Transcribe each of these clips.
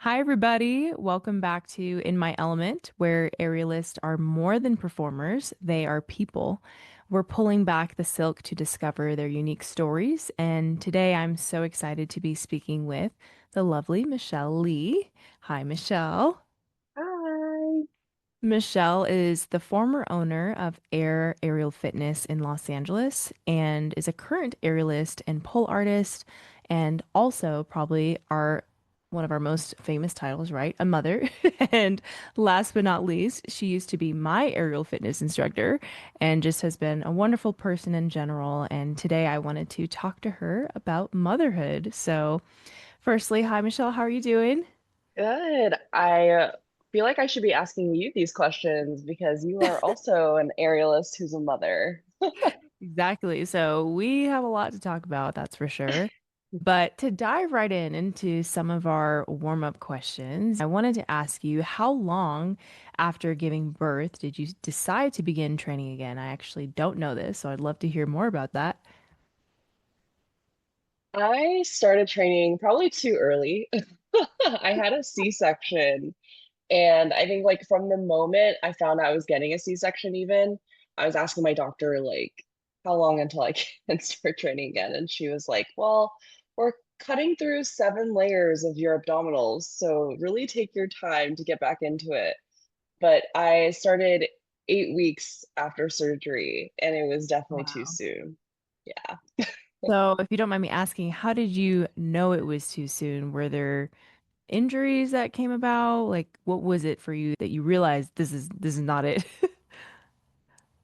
Hi, everybody. Welcome back to In My Element, where aerialists are more than performers, they are people. We're pulling back the silk to discover their unique stories. And today I'm so excited to be speaking with the lovely Michelle Lee. Hi, Michelle. Hi. Michelle is the former owner of Air Aerial Fitness in Los Angeles and is a current aerialist and pole artist, and also probably our one of our most famous titles, right? A mother. And last but not least, she used to be my aerial fitness instructor and just has been a wonderful person in general. And today I wanted to talk to her about motherhood. So, firstly, hi, Michelle. How are you doing? Good. I feel like I should be asking you these questions because you are also an aerialist who's a mother. Exactly. So we have a lot to talk about, that's for sure. But to dive right into some of our warm-up questions, I wanted to ask you, how long after giving birth did you decide to begin training again? I actually don't know this, so I'd love to hear more about that. I started training probably too early. I had a C-section, and I think like from the moment I found out I was getting a C-section even, I was asking my doctor like how long until I can start training again, and she was like, "Well, we're cutting through 7 layers of your abdominals, so really take your time to get back into it." But I started 8 weeks after surgery, and it was definitely too Wow. soon. Yeah. So, if you don't mind me asking, how did you know it was too soon? Were there injuries that came about? Like, what was it for you that you realized this is not it?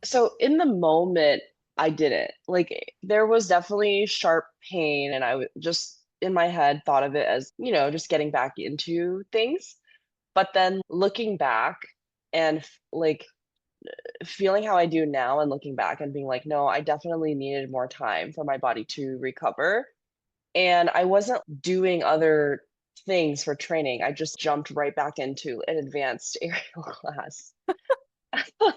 So in the moment, I didn't. Like, there was definitely sharp pain, and I would just in my head thought of it as, just getting back into things. But then looking back and like feeling how I do now and looking back and being like, no, I definitely needed more time for my body to recover. And I wasn't doing other things for training. I just jumped right back into an advanced aerial class. Sounds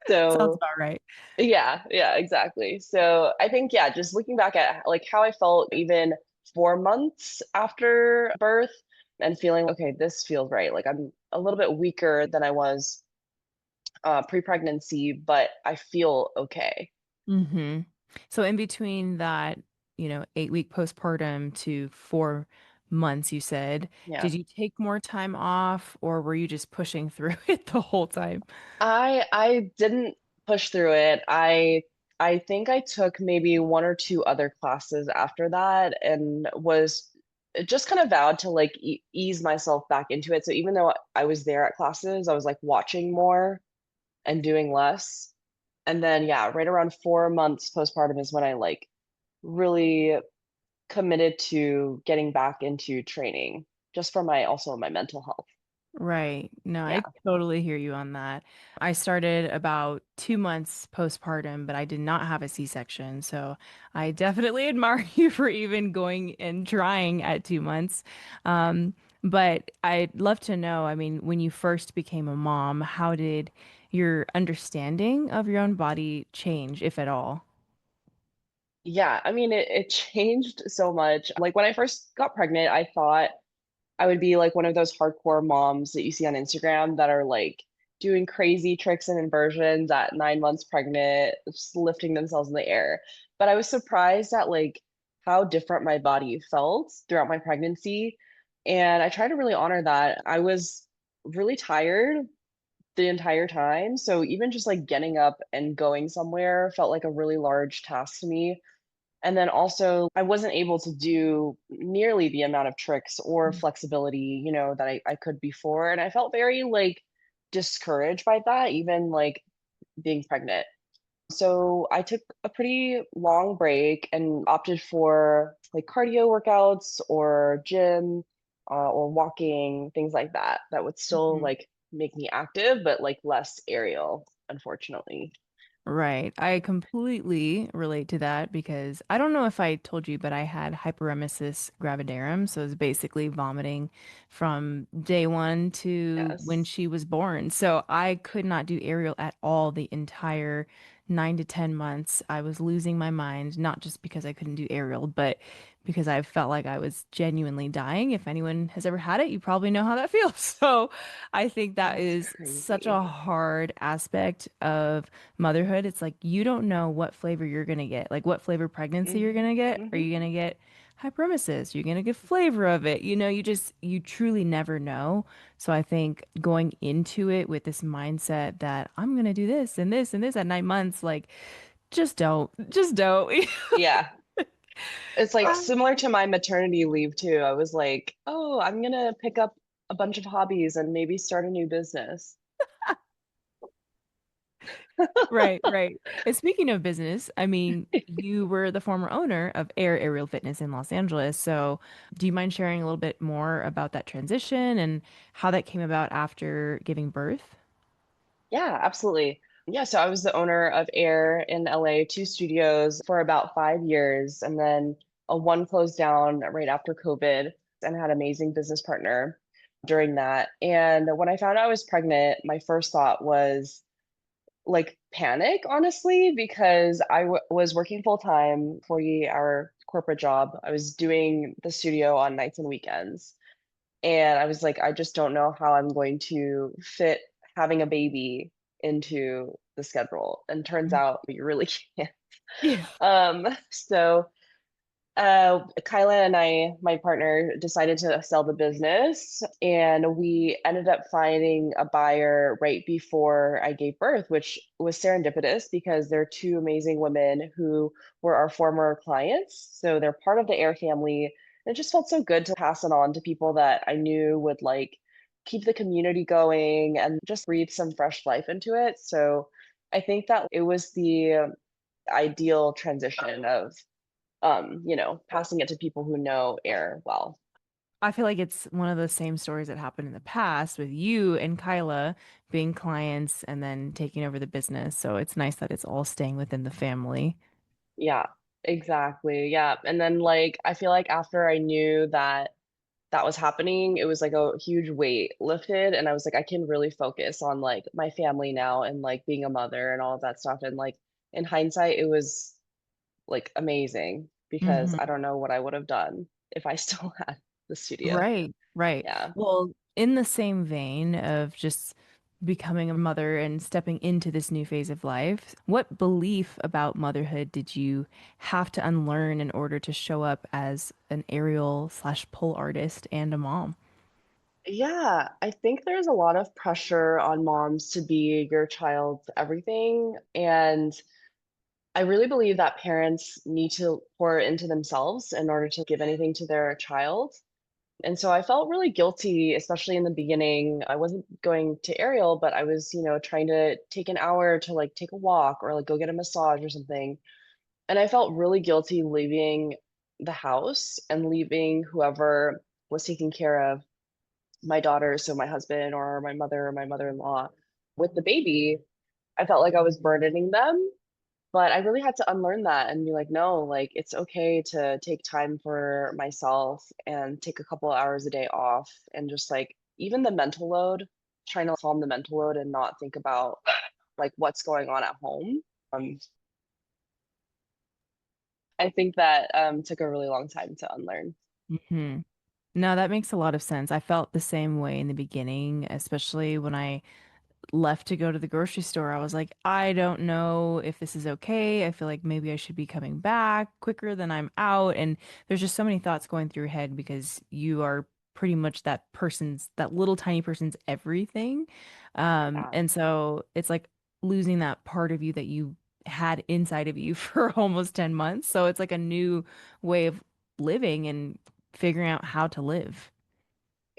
So, about right. yeah, yeah, exactly. So, I think, yeah, just looking back at, like, how I felt even 4 months after birth and feeling, "Okay, this feels right." Like, I'm a little bit weaker than I was, pre-pregnancy, but I feel okay. hmm So in between that, 8-week postpartum to 4 months, you said, Yeah. did you take more time off or were you just pushing through it the whole time? I didn't push through it. I think I took maybe 1 or 2 other classes after that and was just kind of vowed to, like, ease myself back into it. So even though I was there at classes, I was, like, watching more and doing less. And then, yeah, right around 4 months postpartum is when I, like, really committed to getting back into training just for my also my mental health. Right. No, Yeah. I totally hear you on that. I started about 2 months postpartum, but I did not have a C-section. So I definitely admire you for even going and trying at 2 months. But I'd love to know, I mean, when you first became a mom, how did your understanding of your own body change, if at all? Yeah, I mean, it changed so much. Like, when I first got pregnant, I thought I would be like one of those hardcore moms that you see on Instagram that are like doing crazy tricks and inversions at 9 months pregnant, just lifting themselves in the air. But I was surprised at like how different my body felt throughout my pregnancy. And I try to really honor that. I was really tired the entire time. So even just like getting up and going somewhere felt like a really large task to me. And then also, I wasn't able to do nearly the amount of tricks or flexibility, that I could before. And I felt very like discouraged by that, even like being pregnant. So I took a pretty long break and opted for like cardio workouts or gym or walking, things like that, that would still Mhm. like make me active, but like less aerial, unfortunately. Right. I completely relate to that because I don't know if I told you, but I had hyperemesis gravidarum. So it's basically vomiting from day one to when Yes. she was born. So I could not do aerial at all the entire 9 to 10 months. I was losing my mind, not just because I couldn't do aerial, but because I felt like I was genuinely dying. If anyone has ever had it, you probably know how that feels. So I think that That's is such a crazy. hard aspect of motherhood. It's like you don't know what flavor you're gonna get, like what flavor pregnancy you're Mhm, gonna get. Are mhm. you gonna get hyperemesis? You're gonna get flavor of it. You truly never know. So I think going into it with this mindset that I'm gonna do this and this and this at 9 months, like just don't. Yeah. It's like Ah, similar to my maternity leave too. I was like, "Oh, I'm gonna pick up a bunch of hobbies and maybe start a new business." right, right. And speaking of business, I mean, you were the former owner of Air Aerial Fitness in Los Angeles. So do you mind sharing a little bit more about that transition and how that came about after giving birth? Yeah, absolutely. Yeah, so I was the owner of Air in LA, 2 studios for about 5 years, and then, one closed down right after COVID, and I had an amazing business partner during that, and when I found out I was pregnant, my first thought was, like, panic, honestly, because I was working full-time, 40-hour corporate job. I was doing the studio on nights and weekends, and I was like, "I just don't know how I'm going to fit having a baby into the schedule," and turns out you really can't. Yeah. So Kyla and I, my partner, decided to sell the business, and we ended up finding a buyer right before I gave birth, which was serendipitous because they're two amazing women who were our former clients. So they're part of the Air family. And it just felt so good to pass it on to people that I knew would like keep the community going and just breathe some fresh life into it. So I think that it was the ideal transition of passing it to people who know air well. I feel like it's one of the same stories that happened in the past with you and Kyla being clients and then taking over the business. So it's nice that it's all staying within the family. Yeah, exactly. Yeah. And then like I feel like after I knew that that was happening, it was like a huge weight lifted and I was like I can really focus on like my family now and like being a mother and all of that stuff and like in hindsight it was like amazing because I don't know what I would have done if I still had the studio. Right, right. Yeah. Well, in the same vein of just becoming a mother and stepping into this new phase of life, what belief about motherhood did you have to unlearn in order to show up as an aerial slash pole artist and a mom? Yeah, I think there's a lot of pressure on moms to be your child's everything. And I really believe that parents need to pour into themselves in order to give anything to their child. And so I felt really guilty, especially in the beginning. I wasn't going to Ariel, but I was, trying to take an hour to like take a walk or like go get a massage or something. And I felt really guilty leaving the house and leaving whoever was taking care of my daughter, so my husband or my mother or my mother-in-law with the baby. I felt like I was burdening them, but I really had to unlearn that and be like, no, like it's okay to take time for myself and take a couple hours a day off and just like even the mental load, trying to calm the mental load and not think about like what's going on at home. Um, I think that took a really long time to unlearn. Hmm. No, that makes a lot of sense. I felt the same way in the beginning, especially when I left to go to the grocery store. I was like, I don't know if this is okay. I feel like maybe I should be coming back quicker than I'm out. And there's just so many thoughts going through your head because you are pretty much that little tiny person's everything. Yeah. And so it's like losing that part of you that you had inside of you for almost 10 months. So it's like a new way of living and figuring out how to live.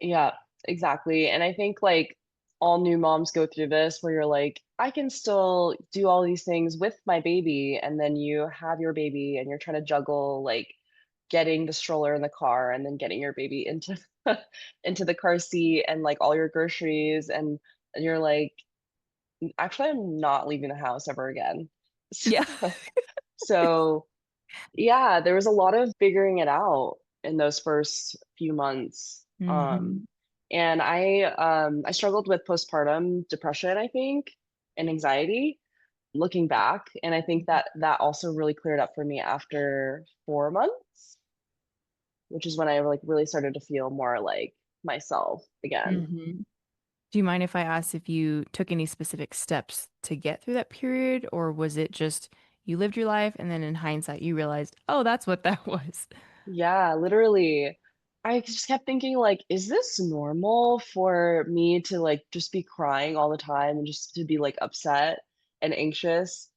Yeah, exactly. And I think like all new moms go through this where you're like, I can still do all these things with my baby. And then you have your baby and you're trying to juggle like getting the stroller in the car and then getting your baby into into the car seat and like all your groceries and you're like, actually I'm not leaving the house ever again. Yeah. So yeah, there was a lot of figuring it out in those first few months. Hmm. And I struggled with postpartum depression, I think, and anxiety looking back. And I think that that also really cleared up for me after 4 months. which is when I like really started to feel more like myself again. Hmm. Do you mind if I ask if you took any specific steps to get through that period, or was it just you lived your life and then in hindsight you realized, oh, that's what that was? Yeah, literally. I just kept thinking like, is this normal for me to like just be crying all the time and just to be like upset and anxious?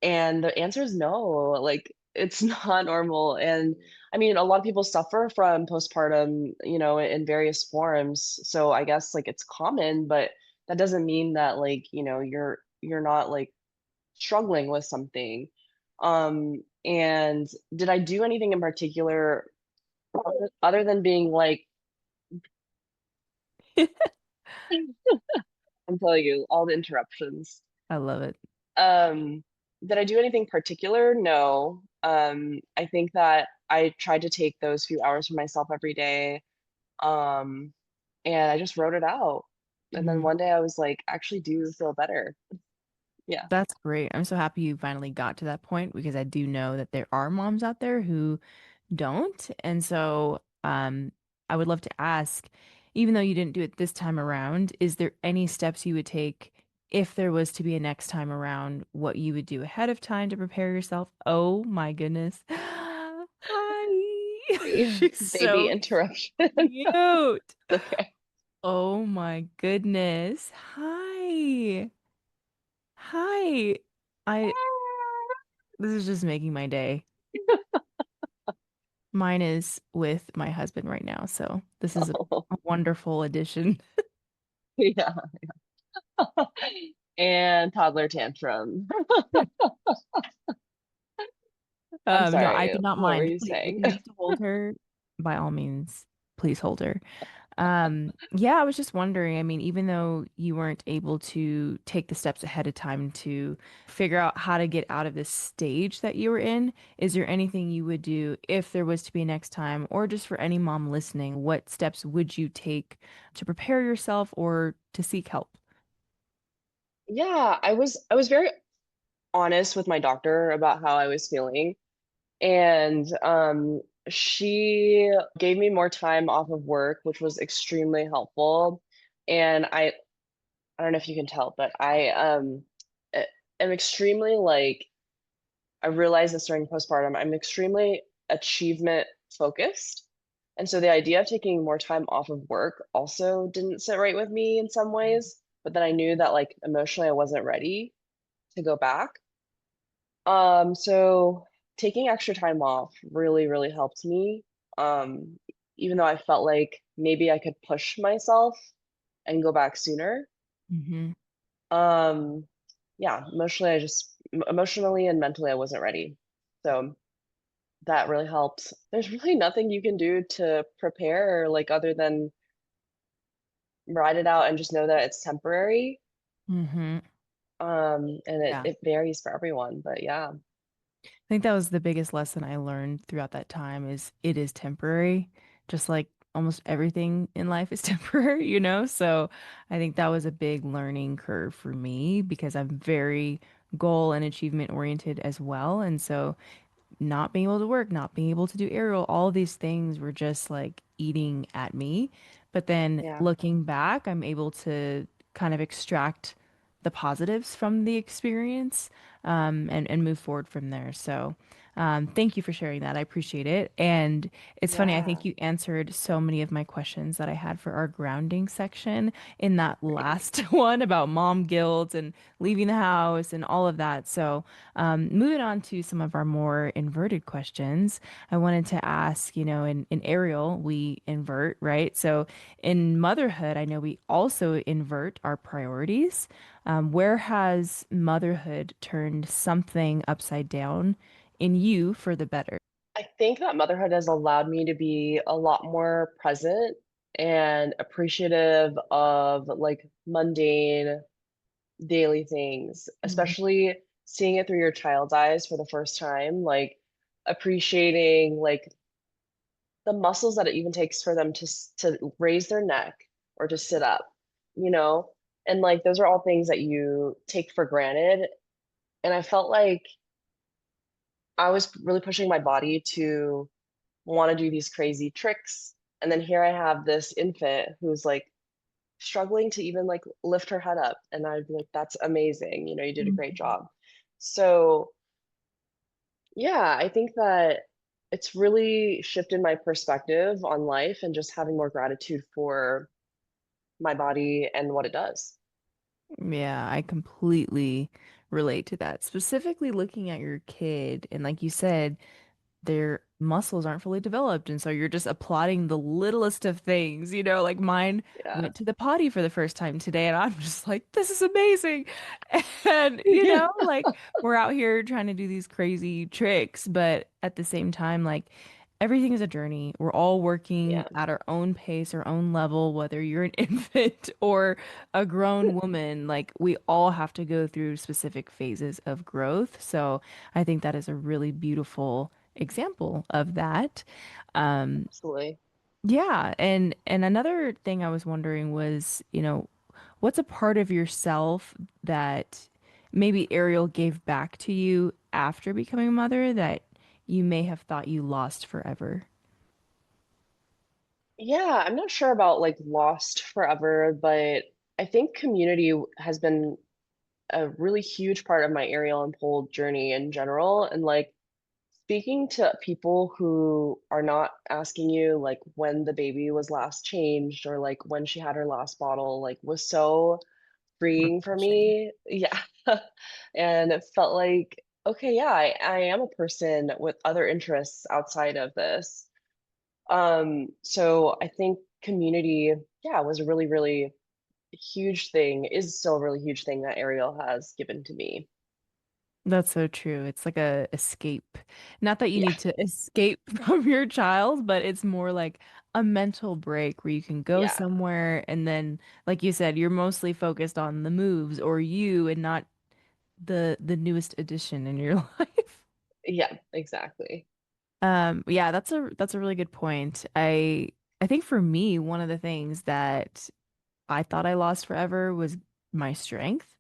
And the answer is no, like it's not normal. And I mean, a lot of people suffer from postpartum, in various forms. So I guess like it's common, but that doesn't mean that like, you're not like struggling with something. And did I do anything in particular other than being like, I'm telling you, all the interruptions. I love it. Um, did I do anything particular? No. I think that I tried to take those few hours for myself every day, um, and I just wrote it out. And then Mhm. one day I was like, actually do feel better. Yeah. That's great. I'm so happy you finally got to that point because I do know that there are moms out there who don't. And so, I would love to ask, even though you didn't do it this time around, is there any steps you would take if there was to be a next time around, what you would do ahead of time to prepare yourself? Oh my goodness. Hi. Yeah. She's Baby so interruption. cute. Okay. Oh my goodness. Hi. Hi. I This is just making my day. Mine is with my husband right now, so this is Oh, a wonderful addition. yeah. And toddler tantrum. I'm No, I sorry. do not What were mind. you Please, if saying? you need to hold her, by all means, please hold her. Yeah, I was just wondering, I mean, even though you weren't able to take the steps ahead of time to figure out how to get out of this stage that you were in, is there anything you would do if there was to be next time, or just for any mom listening, what steps would you take to prepare yourself or to seek help? Yeah, I was very honest with my doctor about how I was feeling. And she gave me more time off of work, which was extremely helpful. And I don't know if you can tell, but a- am extremely like I realized this during postpartum. I'm extremely achievement focused. And so the idea of taking more time off of work also didn't sit right with me in some ways. But then I knew that like emotionally I wasn't ready to go back. So taking extra time off really, really helped me. Um, Even though I felt like maybe I could push myself and go back sooner. Hmm. Um, yeah, emotionally and mentally I wasn't ready. So that really helped. There's really nothing you can do to prepare like other than ride it out and just know that it's temporary. Hmm. And it, Yeah. it varies for everyone, but yeah. I think that was the biggest lesson I learned throughout that time is it is temporary, just like almost everything in life is temporary, you know? So I think that was a big learning curve for me because I'm very goal and achievement oriented as well. And so not being able to work, not being able to do aerial, all of these things were just like eating at me. But then Yeah. looking back, I'm able to kind of extract the positives from the experience, and move forward from there. So, thank you for sharing that. I appreciate it. And it's funny, I think Yeah. you answered so many of my questions that I had for our grounding section in that Great. last one about mom guilt and leaving the house and all of that. So, moving on to some of our more inverted questions, I wanted to ask, in aerial, we invert, right? So in motherhood, I know we also invert our priorities. Where has motherhood turned something upside down in you for the better? I think that motherhood has allowed me to be a lot more present and appreciative of like mundane daily things, Mhm. especially seeing it through your child's eyes for the first time, like appreciating like the muscles that it even takes for them to raise their neck or to sit up, you know? And like those are all things that you take for granted. And I felt like I was really pushing my body to want to do these crazy tricks. And then here I have this infant who's like struggling to even like lift her head up. And I'd be like, that's amazing. You did a great Mhm. job. So, yeah, I think that it's really shifted my perspective on life and just having more gratitude for my body and what it does. Yeah, I completely relate to that. Specifically looking at your kid, and like you said, their muscles aren't fully developed. And so you're just applauding the littlest of things, like mine Yeah. went to the potty for the first time today, and I'm just like, this is amazing. And, like we're out here trying to do these crazy tricks, but at the same time, like everything is a journey. We're all working Yeah. at our own pace, our own level, whether you're an infant or a grown woman, like we all have to go through specific phases of growth. So I think that is a really beautiful example of that. Um, Absolutely. yeah, and another thing I was wondering was, what's a part of yourself that maybe Ariel gave back to you after becoming a mother that you may have thought you lost forever? Yeah, I'm not sure about like lost forever, but I think community has been a really huge part of my aerial and pole journey in general. And like speaking to people who are not asking you like when the baby was last changed or like when she had her last bottle, like was so freeing for Refreshing. me. Yeah. And it felt like, okay, yeah, I am a person with other interests outside of this. So I think community, yeah, was a really, really huge thing, is still a really huge thing that Ariel has given to me. That's so true. It's like a escape. Not that you Yeah, need to escape from your child, but it's more like a mental break where you can go yeah, somewhere and then, like you said, you're mostly focused on the moves or you and not the newest addition in your life. yeah, exactly. Yeah, that's a really good point. I think for me, one of the things that I thought I lost forever was my strength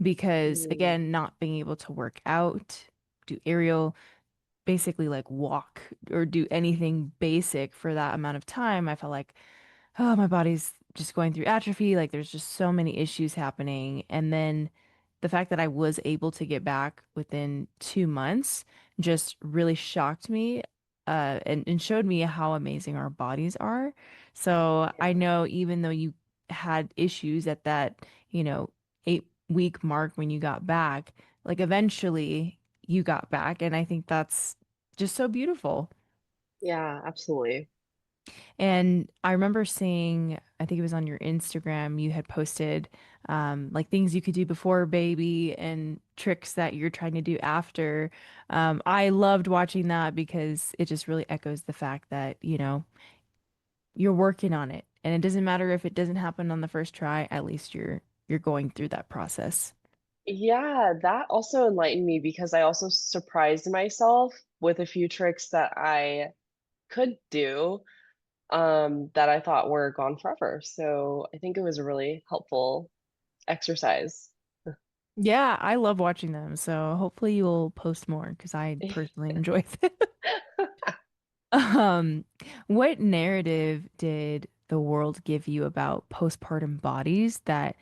because Mm, again, not being able to work out, do aerial, basically like walk or do anything basic for that amount of time, I felt like, oh, my body's just going through atrophy. Like there's just so many issues happening. And then the fact that I was able to get back within 2 months just really shocked me, and showed me how amazing our bodies are. So I yeah, know even though you had issues at that, 8-week mark when you got back, like eventually you got back. And I think that's just so beautiful. yeah, absolutely. And I remember seeing, I think it was on your Instagram, you had posted like things you could do before baby and tricks that you're trying to do after. I loved watching that because it just really echoes the fact that, you're working on it. And it doesn't matter if it doesn't happen on the first try, at least you're going through that process. Yeah, that also enlightened me because I also surprised myself with a few tricks that I could do that I thought were gone forever. So I think it was a really helpful exercise. Yeah, I love watching them. So hopefully you'll post more because I personally enjoy them. Um, what narrative did the world give you about postpartum bodies that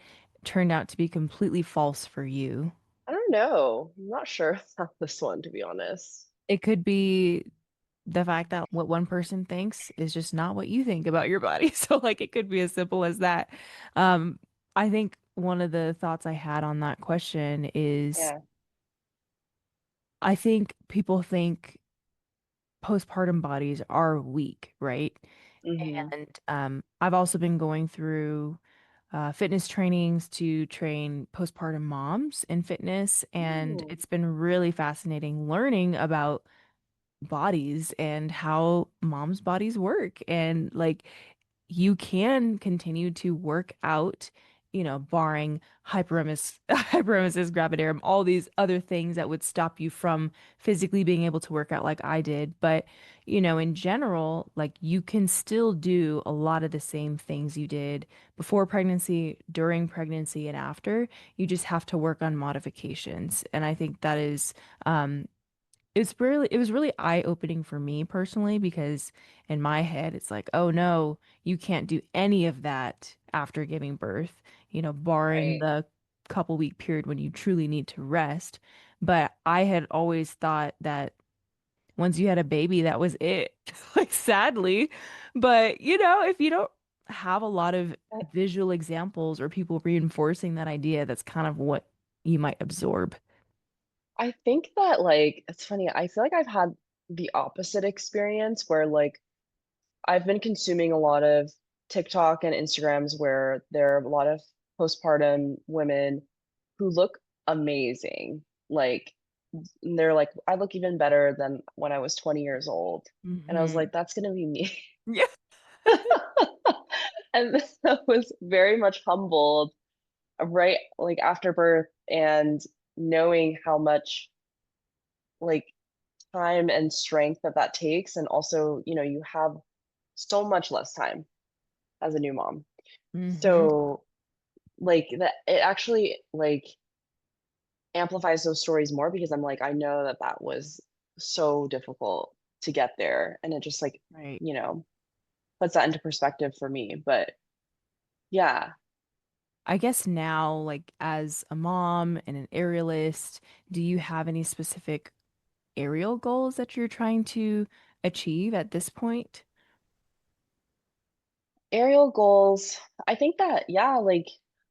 turned out to be completely false for you? I don't know. I'm not sure about this one, to be honest. It could be the fact that what one person thinks is just not what you think about your body. So like it could be as simple as that. Um, I think one of the thoughts I had on that question is Yeah. I think people think postpartum bodies are weak, right? Hmm. And I've also been going through fitness trainings to train postpartum moms in fitness, and Oh, it's been really fascinating learning about bodies and how moms' bodies work. And like you can continue to work out, barring hyperemesis gravidarum, all these other things that would stop you from physically being able to work out like I did. But, in general, like you can still do a lot of the same things you did before pregnancy, during pregnancy, and after. You just have to work on modifications. And I think that is it was really eye-opening for me personally because in my head it's like, oh no, you can't do any of that after giving birth, barring Right. the couple week period when you truly need to rest. But I had always thought that once you had a baby, that was it. Like sadly. But if you don't have a lot of visual examples or people reinforcing that idea, that's kind of what you might absorb. I think that, like, it's funny, I feel like I've had the opposite experience where, like, I've been consuming a lot of TikTok and Instagrams where there are a lot of postpartum women who look amazing. Like, they're like, "I look even better than when I was 20 years old." And I was Hmm. like, "That's gonna be me." Yeah. And then I was very much humbled, right, like, after birth and knowing how much, like, time and strength that takes, and also, you have so much less time as a new mom. Hmm. So, like, that it actually, like, amplifies those stories more because I'm like, I know that that was so difficult to get there, and it just, like, Right. you know, puts that into perspective for me, but yeah. I guess now, like as a mom and an aerialist, do you have any specific aerial goals that you're trying to achieve at this point? Aerial goals, I think that, yeah, like,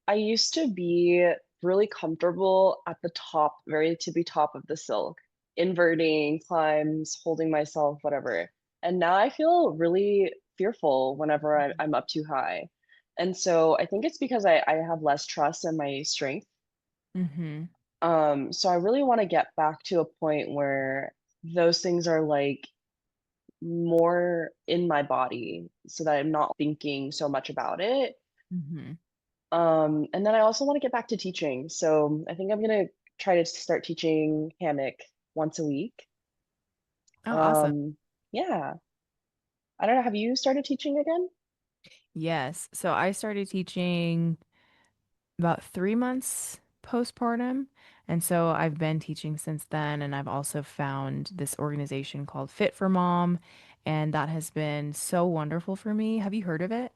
I used to be really comfortable at the top, very tippy top of the silk, inverting, climbs, holding myself, whatever. And now I feel really fearful whenever I'm up too high. And so I think it's because I have less trust in my strength. Mm-hmm. So I really want to get back to a point where those things are like more in my body so that I'm not thinking so much about it. Mm-hmm. And then I also want to get back to teaching. So I think I'm gonna try to start teaching hammock once a week. Oh, awesome. Um, yeah. I don't know. Have you started teaching again? Yes. So I started teaching about 3 months postpartum. And so I've been teaching since then. And I've also found this organization called Fit for Mom. And that has been so wonderful for me. Have you heard of it?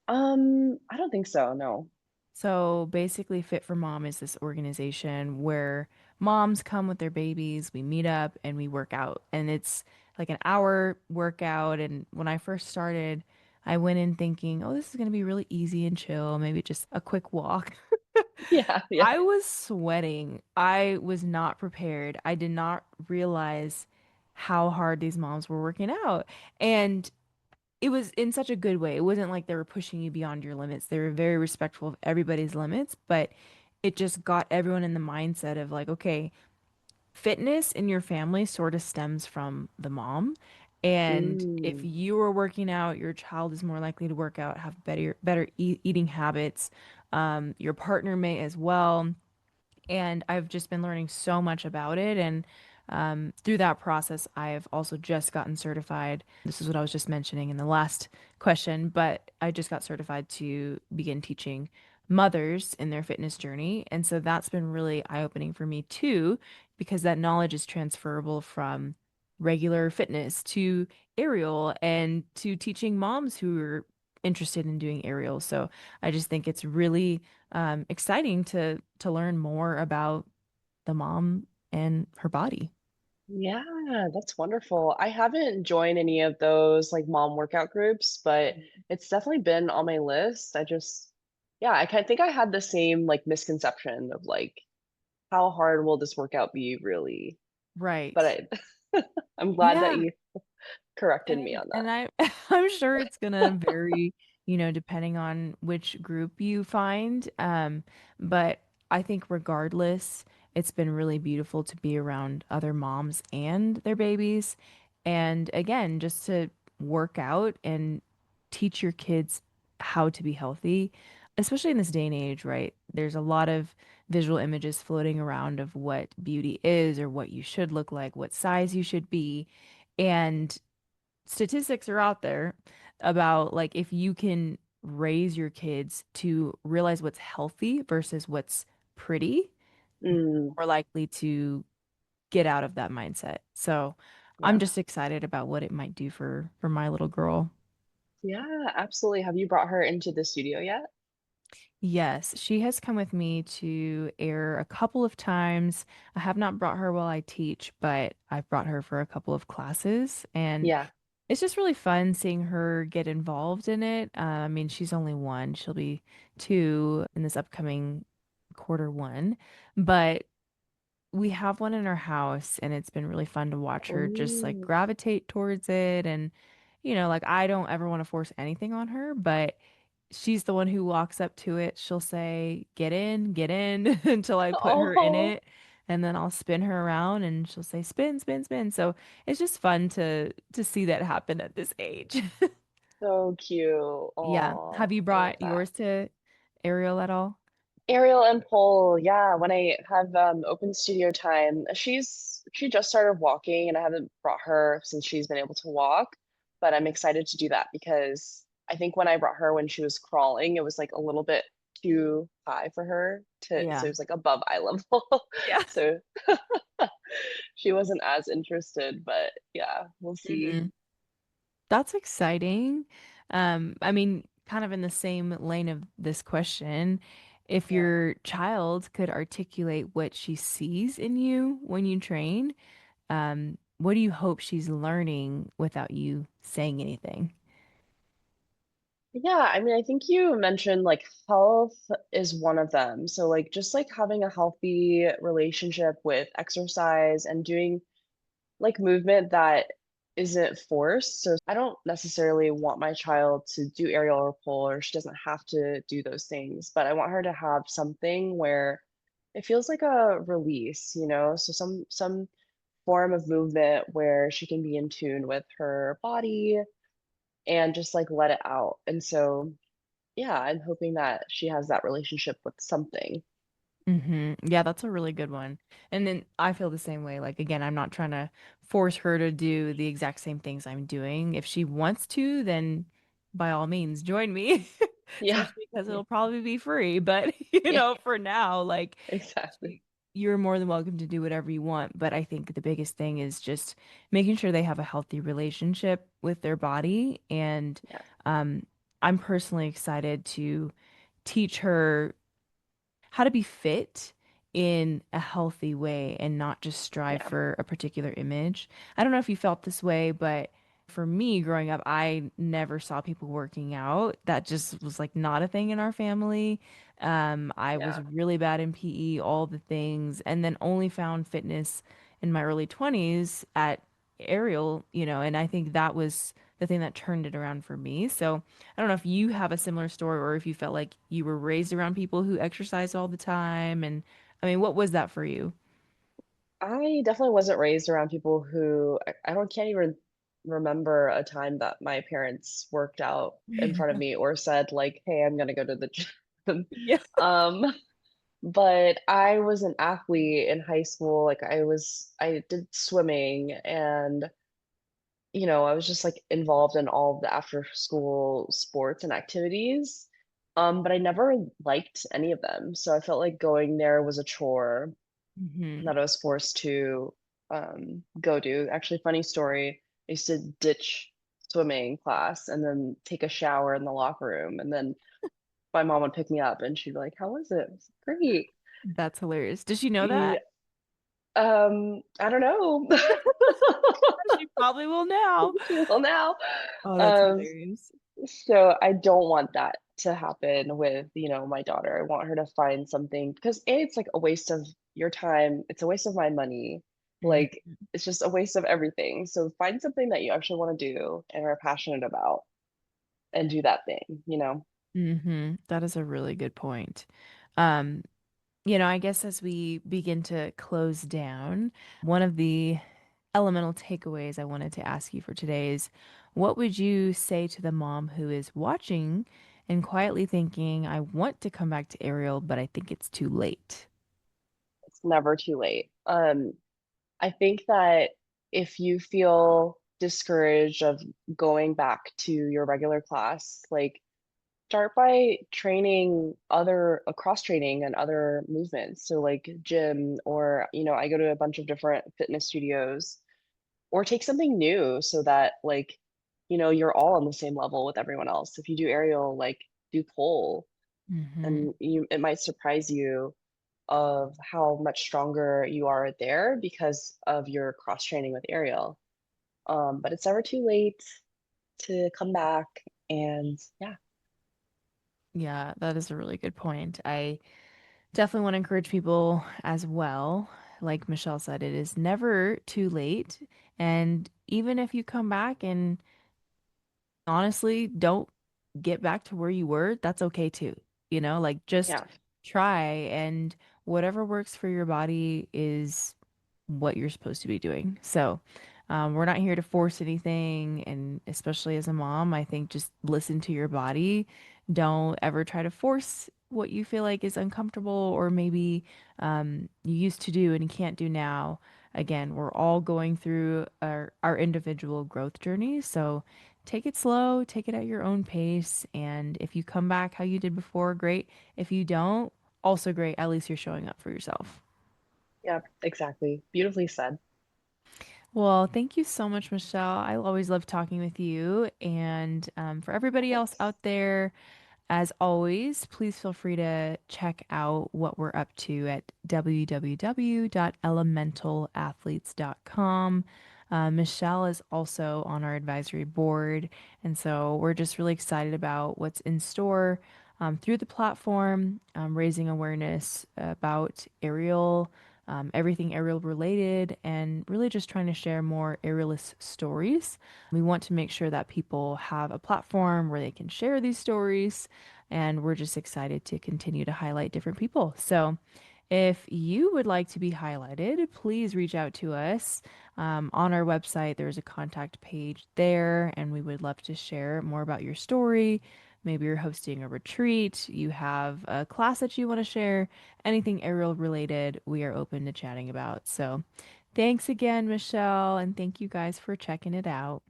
I don't think so. No. So basically, Fit for Mom is this organization where moms come with their babies, we meet up and we work out. And it's like an hour workout. And when I first started, I went in thinking, oh, this is going to be really easy and chill, maybe just a quick walk. Yeah, yeah. I was sweating. I was not prepared. I did not realize how hard these moms were working out. And it was in such a good way. It wasn't like they were pushing you beyond your limits. They were very respectful of everybody's limits, but it just got everyone in the mindset of like, okay, fitness in your family sort of stems from the mom. And if Mm. you are working out, your child is more likely to work out, have better eating habits. Your partner may as well. And I've just been learning so much about it. And through that process, I have also just gotten certified. This is what I was just mentioning in the last question, but I just got certified to begin teaching mothers in their fitness journey. And so that's been really eye-opening for me too, because that knowledge is transferable from regular fitness to aerial and to teaching moms who are interested in doing aerial. So I just think it's really exciting to learn more about the mom and her body. Yeah, that's wonderful. I haven't joined any of those like mom workout groups, but it's definitely been on my list. Yeah, I kind of think I had the same like misconception of like, how hard will this workout be really? But Right. I'm glad that Yeah. you corrected me And on that. and I I'm sure it's gonna vary, depending on which group you find. But I think regardless, it's been really beautiful to be around other moms and their babies. And again, just to work out and teach your kids how to be healthy, especially in this day and age, right? There's a lot of visual images floating around of what beauty is or what you should look like, what size you should be. And statistics are out there about like if you can raise your kids to realize what's healthy versus what's pretty, Mm, more likely to get out of that mindset. So I'm Yeah. just excited about what it might do for my little girl. Yeah, absolutely. Have you brought her into the studio yet? Yes, she has come with me to air a couple of times. I have not brought her while I teach, but I've brought her for a couple of classes, and Yeah. it's just really fun seeing her get involved in it. I mean, she's only one. She'll be two in this upcoming quarter one, but we have one in our house, and it's been really fun to watch her just like Ooh. gravitate towards it. And, like I don't ever want to force anything on her, but she's the one who walks up to it. She'll say, get in until I put her in Oh, it. And then I'll spin her around and she'll say, spin, spin, spin. So it's just fun to see that happen at this age. so cute. Yeah. Oh, Have you I love brought that. yours to Ariel at all? Ariel and Pole, yeah, when I have open studio time, she just started walking and I haven't brought her since she's been able to walk, but I'm excited to do that because I think when I brought her when she was crawling, it was like a little bit too high for her to, so Yeah. it was like above eye level. Yeah. So she wasn't as interested, but yeah, we'll see. hmm That's exciting. I mean, kind of in the same lane of this question, if Yeah. your child could articulate what she sees in you when you train, what do you hope she's learning without you saying anything? Yeah, I mean, I think you mentioned like health is one of them. So like just like having a healthy relationship with exercise and doing like movement that isn't forced. So I don't necessarily want my child to do aerial or pole, or she doesn't have to do those things, but I want her to have something where it feels like a release, So some form of movement where she can be in tune with her body and just like let it out. And so yeah, I'm hoping that she has that relationship with something. Yeah, that's a really good one. And then I feel the same way. Like, again, I'm not trying to force her to do the exact same things I'm doing. If she wants to, then by all means, join me, Yeah. especially because Yeah. it'll probably be free. But, Yeah, for now, like, exactly. you're more than welcome to do whatever you want. But I think the biggest thing is just making sure they have a healthy relationship with their body. And Yeah. um, I'm personally excited to teach her how to be fit in a healthy way and not just strive Yeah. for a particular image. I don't know if you felt this way, but for me growing up, I never saw people working out. That just was like not a thing in our family. I was Yeah. really bad in PE, all the things, and then only found fitness in my early 20s at Ariel, and I think that was the thing that turned it around for me. So I don't know if you have a similar story or if you felt like you were raised around people who exercise all the time. And I mean, what was that for you? I definitely wasn't raised around people who I don't can't even remember a time that my parents worked out in front of me or said like, "Hey, I'm gonna go to the gym." Yeah. Um, but I was an athlete in high school. Like I did swimming and I was just like involved in all of the after school sports and activities. But I never liked any of them. So I felt like going there was a chore hmm that I was forced to go do. Actually, funny story, I used to ditch swimming class and then take a shower in the locker room. And then my mom would pick me up and she'd be like, "How was it?" I was like, "Great." That's hilarious. Does she know Yeah, that? I don't know. She probably will now. She will now. Oh, that's Um, hilarious. So I don't want that to happen with, my daughter. I want her to find something because A, it's like a waste of your time. It's a waste of my money. Like it's just a waste of everything. So find something that you actually want to do and are passionate about and do that thing. That is a really good point. Um, I guess as we begin to close down, one of the elemental takeaways I wanted to ask you for today is what would you say to the mom who is watching and quietly thinking, I want to come back to Ariel, but I think it's too late? It's never too late. I think that if you feel discouraged of going back to your regular class, like start by training other cross training and other movements. So like gym or, I go to a bunch of different fitness studios or take something new so that like, you're all on the same level with everyone else. If you do aerial, like do pole Hmm. and it might surprise you of how much stronger you are there because of your cross training with aerial. But it's never too late to come back and yeah. Yeah, that is a really good point. I definitely want to encourage people as well. Like Michelle said, it is never too late. And even if you come back and honestly don't get back to where you were, that's okay too. Like just Yeah. try, and whatever works for your body is what you're supposed to be doing. So, we're not here to force anything. And especially as a mom, I think just listen to your body. Don't ever try to force what you feel like is uncomfortable or maybe you used to do and you can't do now. Again, we're all going through our individual growth journeys. So take it slow, take it at your own pace. And if you come back how you did before, great. If you don't, also great. At least you're showing up for yourself. Yeah, exactly. Beautifully said. Well, thank you so much, Michelle. I always love talking with you. And for everybody else Thanks. out there, as always, please feel free to check out what we're up to at www.elementalathletes.com. Michelle is also on our advisory board, and so we're just really excited about what's in store through the platform, raising awareness about aerial, everything aerial related, and really just trying to share more aerialist stories. We want to make sure that people have a platform where they can share these stories, and we're just excited to continue to highlight different people. So, if you would like to be highlighted, please reach out to us. On our website, there's a contact page there, and we would love to share more about your story. Maybe you're hosting a retreat, you have a class that you want to share, anything aerial related, we are open to chatting about. So, thanks again, Michelle, and thank you guys for checking it out.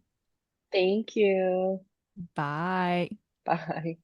Thank you. Bye. Bye.